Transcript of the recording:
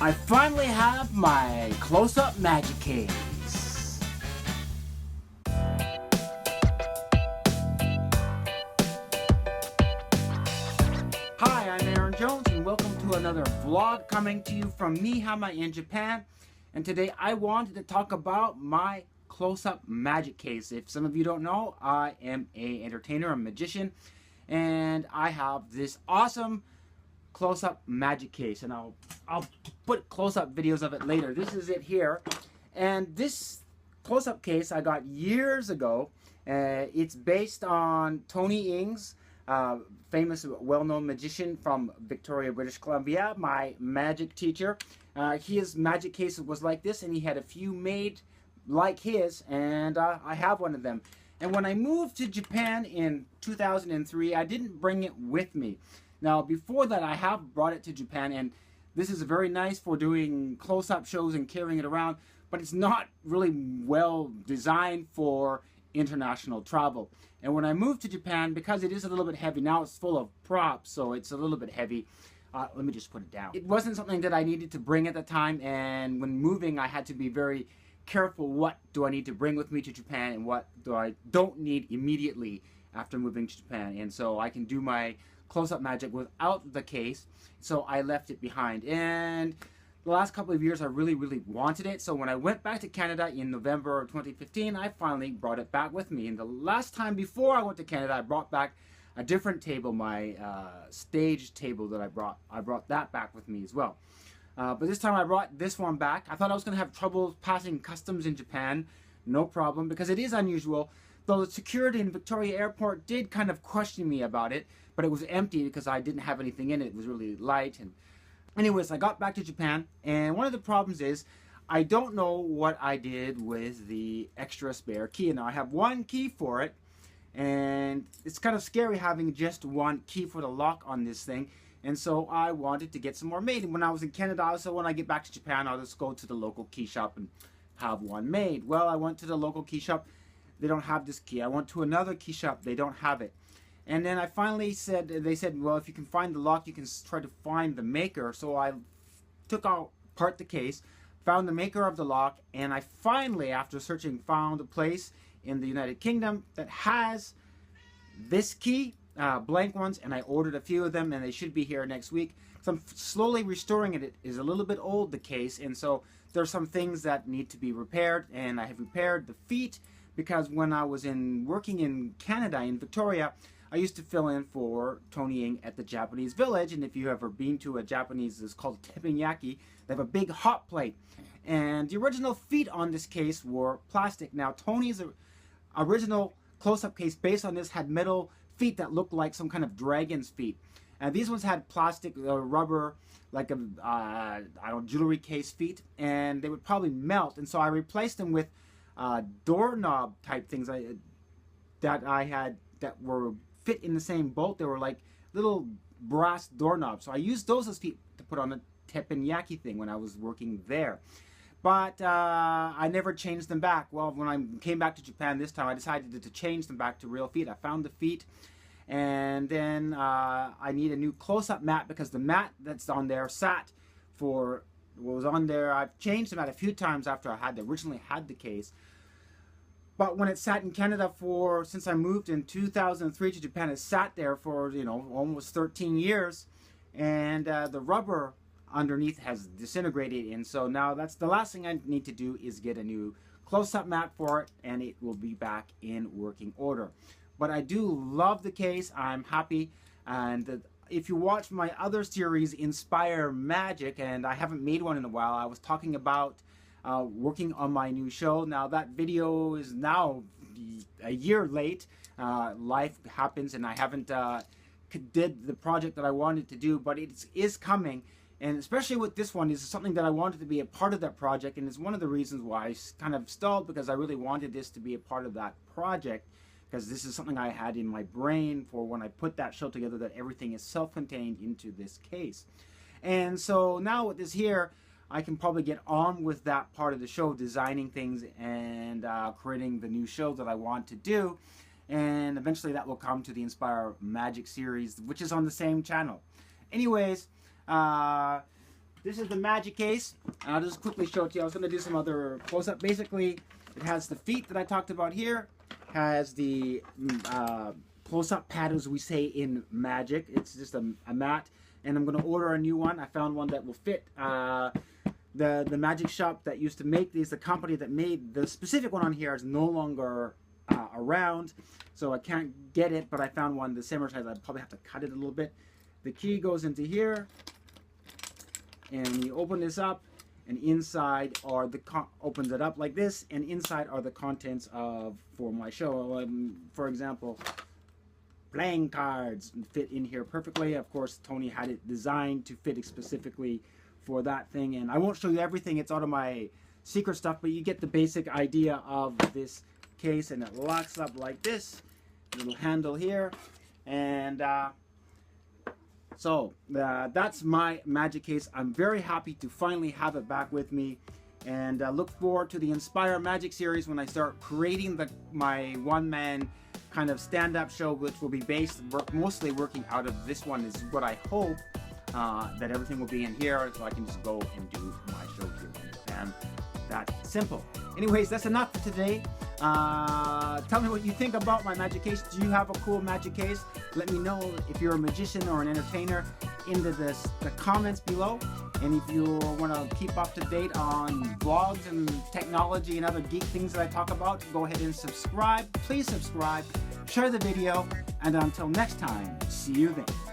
I finally have my close-up magic case. Hi, I'm Aaron Jones and welcome to another vlog coming to you from me, Hama, in Japan. And today I wanted to talk about my close-up magic case. If some of you don't know, I am an entertainer, a magician, and I have this awesome close-up magic case, and I'll put close-up videos of it later. This is it here, and this close-up case I got years ago. It's based on Tony Ing's famous, well-known magician from Victoria, British Columbia, my magic teacher. His magic case was like this, and he had a few made like his, and I have one of them. And when I moved to Japan in 2003, I didn't bring it with me. Now, before that, I have brought it to Japan, and this is very nice for doing close-up shows and carrying it around, but it's not really well designed for international travel. And when I moved to Japan, because it is a little bit heavy, now it's full of props, so it's a little bit heavy. Let me just put it down. It wasn't something that I needed to bring at the time, and when moving, I had to be very careful. What do I need to bring with me to Japan, and what do I don't need immediately after moving to Japan? And so I can do my close-up magic without the case, so I left it behind. And the last couple of years I really wanted it, so when I went back to Canada in November of 2015, I finally brought it back with me. And the last time before I went to Canada, I brought back a different table, my stage table that I brought that back with me as well. But this time I brought this one back. I thought I was going to have trouble passing customs in Japan. No problem, because it is unusual. Though the security in Victoria Airport did kind of question me about it, but it was empty because I didn't have anything in it. It was really light. And anyways, I got back to Japan, and one of the problems is I don't know what I did with the extra spare key. Now I have one key for it, and it's kind of scary having just one key for the lock on this thing. And so I wanted to get some more made. And when I was in Canada, also when I get back to Japan, I'll just go to the local key shop and have one made. Well, I went to the local key shop. They don't have this key. I went to another key shop. They don't have it. And then I finally said, they said, well, if you can find the lock, you can try to find the maker. So I took apart the case, found the maker of the lock, and I finally, after searching, found a place in the United Kingdom that has this key, blank ones, and I ordered a few of them, and they should be here next week. So I'm slowly restoring it. It is a little bit old, the case, and so there's some things that need to be repaired, and I have repaired the feet, because when I was working in Canada, in Victoria, I used to fill in for Tony Ing at the Japanese Village. And if you've ever been to a Japanese, it's called teppanyaki, they have a big hot plate. And the original feet on this case were plastic. Now, Tony's original close-up case based on this had metal feet that looked like some kind of dragon's feet. And these ones had plastic, rubber, like a, I don't know, jewelry case feet. And they would probably melt. And so I replaced them with doorknob type things that I had that were fit in the same bolt. They were like little brass doorknobs. So I used those as feet to put on the teppanyaki thing when I was working there. But I never changed them back. Well, when I came back to Japan this time, I decided to change them back to real feet. I found the feet, and then I need a new close-up mat, because the mat that's on there sat for what was on there. I've changed the mat a few times after I had originally had the case. But when it sat in Canada since I moved in 2003 to Japan, it sat there for, almost 13 years. And the rubber underneath has disintegrated. And so now that's the last thing I need to do, is get a new close-up mat for it, and it will be back in working order. But I do love the case. I'm happy. And if you watch my other series, Inspire Magic, and I haven't made one in a while, I was talking about working on my new show. Now that video is now a year late. Life happens, and I haven't did the project that I wanted to do, but it is coming. And especially with this one, is something that I wanted to be a part of that project, and it's one of the reasons why I kind of stalled, because I really wanted this to be a part of that project, because this is something I had in my brain for when I put that show together, that everything is self-contained into this case. And so now with this here, I can probably get on with that part of the show, designing things and creating the new show that I want to do. And eventually that will come to the Inspire Magic series, which is on the same channel. Anyways, this is the magic case. I'll just quickly show it to you. I was going to do some other close-up. Basically, it has the feet that I talked about here. Has the close-up pad, as we say in magic. It's just a mat. And I'm going to order a new one. I found one that will fit. The magic shop that used to make these, the company that made the specific one on here is no longer around. So I can't get it, but I found one the same size. I'd probably have to cut it a little bit. The key goes into here. And you open this up, and inside are the opens it up like this, and inside are the contents for my show. For example, playing cards fit in here perfectly. Of course, Tony had it designed to fit specifically for that thing, and I won't show you everything. It's out of my secret stuff, but you get the basic idea of this case, and it locks up like this. Little handle here, and so that's my magic case. I'm very happy to finally have it back with me, and look forward to the Inspire Magic series when I start creating my one-man kind of stand-up show, which will be mostly working out of this one, is what I hope, that everything will be in here, so I can just go and do my show here in Japan. That simple. Anyways, that's enough for today. Tell me what you think about my magic case. Do you have a cool magic case? Let me know if you're a magician or an entertainer in the comments below. And if you want to keep up to date on vlogs and technology and other geek things that I talk about, go ahead and subscribe. Please subscribe, share the video, and until next time, see you then.